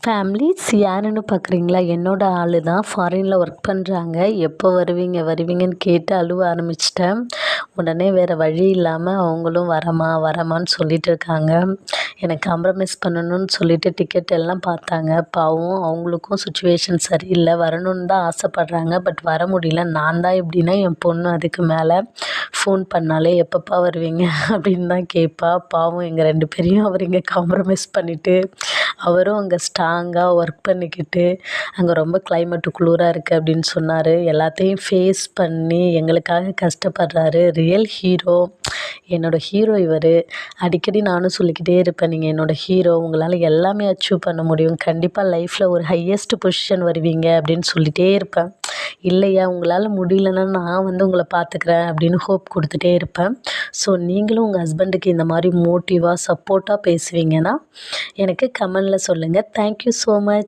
Families யாருன்னு பார்க்குறீங்களா? என்னோட ஆளு தான். ஃபாரின்ல ஒர்க் பண்ணுறாங்க. எப்போ வருவீங்க வருவீங்கன்னு கேட்டு அழுவ ஆரம்பிச்சிட்டேன். உடனே வேறு வழி இல்லாமல் அவங்களும் வரேம்மா வரேம்மான்னு சொல்லிட்டு இருக்காங்க. எனக்கு காம்ப்ரமைஸ் பண்ணணும்னு சொல்லிட்டு டிக்கெட் எல்லாம் பார்த்தாங்க. பாவம் அவங்களுக்கும் சுச்சுவேஷன் சரியில்லை. வரணும்னு தான் ஆசைப்பட்றாங்க. பட் வர முடியல. நான் தான் எப்படின்னா என் பொண்ணு அதுக்கு மேலே ஃபோன் பண்ணாலே எப்பப்பா வருவீங்க அப்படின்னு தான் கேட்பா. பாவம் எங்கள் 2 பேரையும் அவர் இங்கே காம்ப்ரமைஸ் பண்ணிவிட்டு அவரும் அங்கே ஸ்ட்ராங்காக ஒர்க் பண்ணிக்கிட்டு அங்கே ரொம்ப கிளைமேட்டு குளிராக இருக்குது அப்படின்னு சொன்னார். எல்லாத்தையும் ஃபேஸ் பண்ணி எங்களுக்காக கஷ்டப்படுறாரு. Real hero. என்னோடய ஹீரோ இவர். அடிக்கடி நானும் சொல்லிக்கிட்டே இருப்பேன், நீங்கள் என்னோடய ஹீரோ, உங்களால் எல்லாமே அச்சீவ் பண்ண முடியும், கண்டிப்பாக லைஃப்பில் ஒரு ஹையஸ்ட் பொசிஷன் வருவீங்க அப்படின்னு சொல்லிகிட்டே இருப்பேன். இல்லையா உங்களால் முடியலன்னா நான் உங்களை பார்த்துக்கிறேன் அப்படின்னு ஹோப் கொடுத்துட்டே இருப்பேன். ஸோ நீங்களும் உங்கள் ஹஸ்பண்டுக்கு இந்த மாதிரி மோட்டிவாக சப்போர்ட்டாக பேசுவீங்கன்னா எனக்கு கமெண்டில் சொல்லுங்கள். Thank you so much.